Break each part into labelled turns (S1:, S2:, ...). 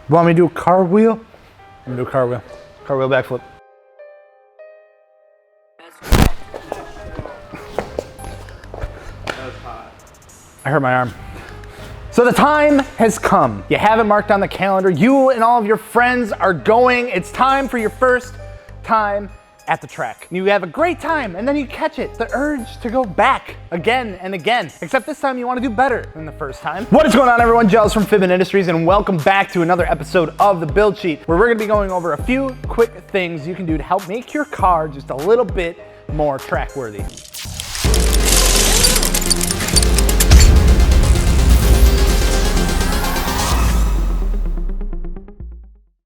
S1: Want me to do a car wheel? I'm gonna do a car wheel. Car wheel backflip. I hurt my arm. So the time has come. You have it marked on the calendar. You and all of your friends are going. It's time for your first time at the track. You have a great time and then you catch it, the urge to go back again and again. Except this time you want to do better than the first time. What is going on, everyone? Jealous from Fitment Industries, and welcome back to another episode of the Build Sheet, where we're going to be going over a few quick things you can do to help make your car just a little bit more track worthy.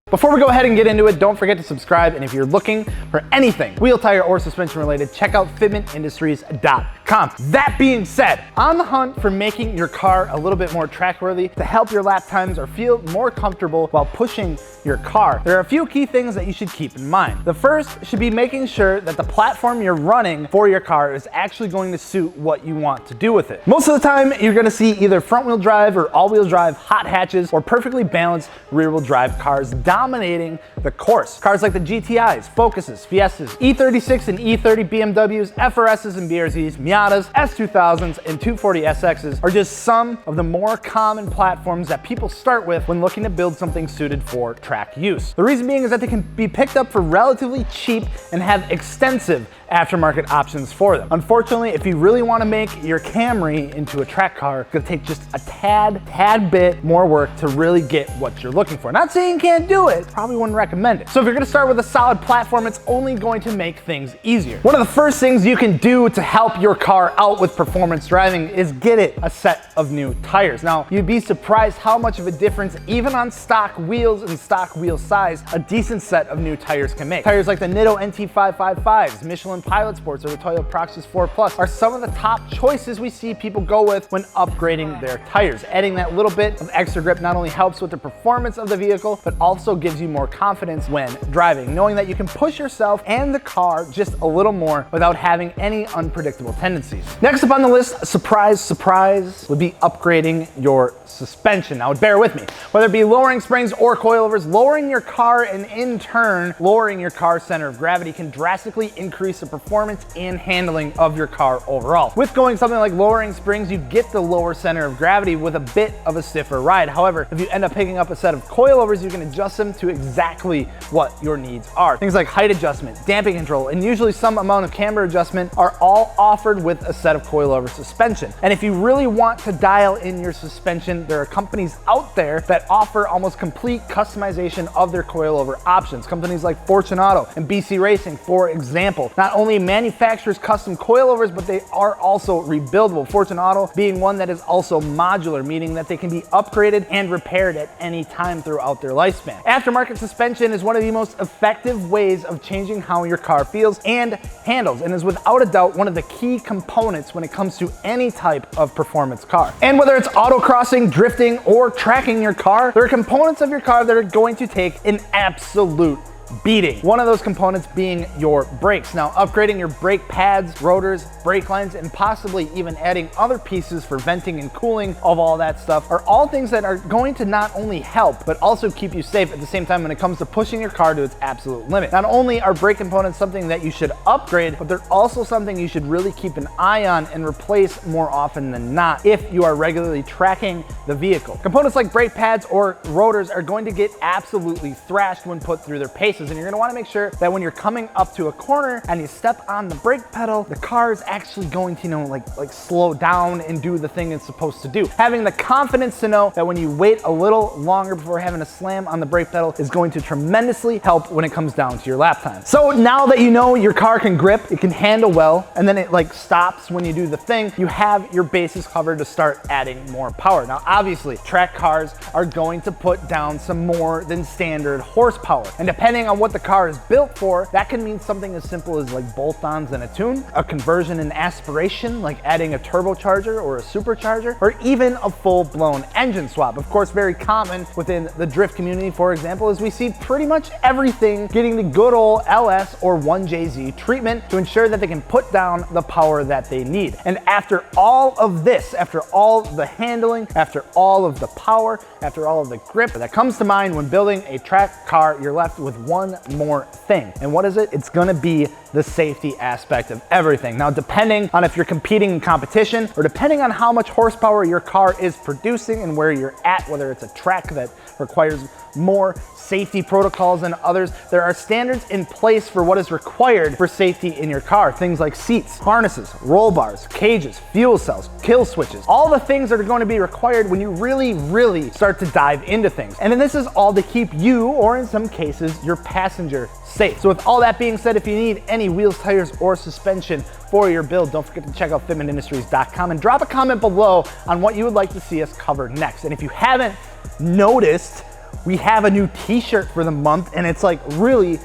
S1: Before we go ahead and get into it, don't forget to subscribe, and if you're looking for anything wheel, tire, or suspension related, check out fitmentindustries.com. That being said, on the hunt for making your car a little bit more track worthy to help your lap times or feel more comfortable while pushing your car, there are a few key things that you should keep in mind. The first should be making sure that the platform you're running for your car is actually going to suit what you want to do with it. Most of the time, you're gonna see either front wheel drive or all wheel drive hot hatches or perfectly balanced rear wheel drive cars dominating the course. Cars like the GTIs, Focuses, Fiestas, E36 and E30 BMWs, FRSs and BRZs, Miatas, S2000s, and 240SXs are just some of the more common platforms that people start with when looking to build something suited for track use. The reason being is that they can be picked up for relatively cheap and have extensive aftermarket options for them. Unfortunately, if you really want to make your Camry into a track car, it's gonna take just a tad bit more work to really get what you're looking for. Not saying you can't do it, probably wouldn't recommend it. So if you're gonna start with a solid platform, it's only going to make things easier. One of the first things you can do to help your car out with performance driving is get it a set of new tires. Now, you'd be surprised how much of a difference, even on stock wheels and stock wheel size, a decent set of new tires can make. Tires like the Nitto NT555s, Michelin Pilot Sports, or the Toyota Proxys 4 Plus are some of the top choices we see people go with when upgrading their tires. Adding that little bit of extra grip not only helps with the performance of the vehicle, but also gives you more confidence when driving, knowing that you can push yourself and the car just a little more without having any unpredictable tendencies. Next up on the list, surprise, surprise, would be upgrading your suspension. Now, bear with me. Whether it be lowering springs or coilovers, lowering your car and in turn lowering your car's center of gravity can drastically increase the performance and handling of your car overall. With going something like lowering springs, you get the lower center of gravity with a bit of a stiffer ride. However, if you end up picking up a set of coilovers, you can adjust them to exactly what your needs are. Things like height adjustment, damping control, and usually some amount of camber adjustment are all offered with a set of coilover suspension. And if you really want to dial in your suspension, there are companies out there that offer almost complete customization of their coilover options. Companies like Fortunato and BC Racing, for example, not only manufactures custom coilovers, but they are also rebuildable. Fortunato being one that is also modular, meaning that they can be upgraded and repaired at any time throughout their lifespan. Aftermarket suspension is one of the most effective ways of changing how your car feels and handles, and is without a doubt one of the key components when it comes to any type of performance car. And whether it's autocrossing, drifting, or tracking your car, there are components of your car that are going to take an absolute beating. One of those components being your brakes. Now, upgrading your brake pads, rotors, brake lines, and possibly even adding other pieces for venting and cooling of all that stuff are all things that are going to not only help, but also keep you safe at the same time when it comes to pushing your car to its absolute limit. Not only are brake components something that you should upgrade, but they're also something you should really keep an eye on and replace more often than not if you are regularly tracking the vehicle. Components like brake pads or rotors are going to get absolutely thrashed when put through their paces, and you're gonna wanna make sure that when you're coming up to a corner and you step on the brake pedal, the car is actually going to, like slow down and do the thing it's supposed to do. Having the confidence to know that when you wait a little longer before having to slam on the brake pedal is going to tremendously help when it comes down to your lap time. So now that you know your car can grip, it can handle well, and then it stops when you do the thing, you have your bases covered to start adding more power. Now, obviously, track cars are going to put down some more than standard horsepower, and depending depending on what the car is built for, that can mean something as simple as like bolt-ons and a tune, a conversion and aspiration, like adding a turbocharger or a supercharger, or even a full-blown engine swap. Of course, very common within the drift community, for example, is we see pretty much everything getting the good old LS or 1JZ treatment to ensure that they can put down the power that they need. And after all of this, after all the handling, after all of the power, after all of the grip that comes to mind when building a track car, you're left with one more thing. And what is it? It's gonna be the safety aspect of everything. Now, depending on if you're competing in competition or depending on how much horsepower your car is producing and where you're at, whether it's a track that requires more safety protocols than others, there are standards in place for what is required for safety in your car. Things like seats, harnesses, roll bars, cages, fuel cells, kill switches, all the things that are going to be required when you really start to dive into things. And then this is all to keep you, or in some cases, your passenger safe. So with all that being said, if you need any wheels, tires, or suspension for your build, don't forget to check out fitmentindustries.com and drop a comment below on what you would like to see us cover next. And if you haven't noticed, we have a new t-shirt for the month, and it's like really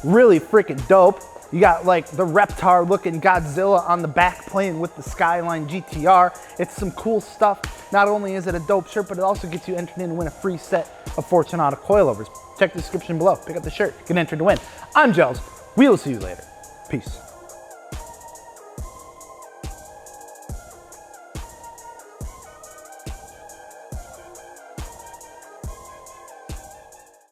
S1: freaking dope. You got like the Reptar looking Godzilla on the back playing with the Skyline GTR. It's some cool stuff. Not only is it a dope shirt, but it also gets you entered in to win a free set of Fortunato coilovers. Check the description below, pick up the shirt, get entered to win. I'm Gels, we will see you later. Peace.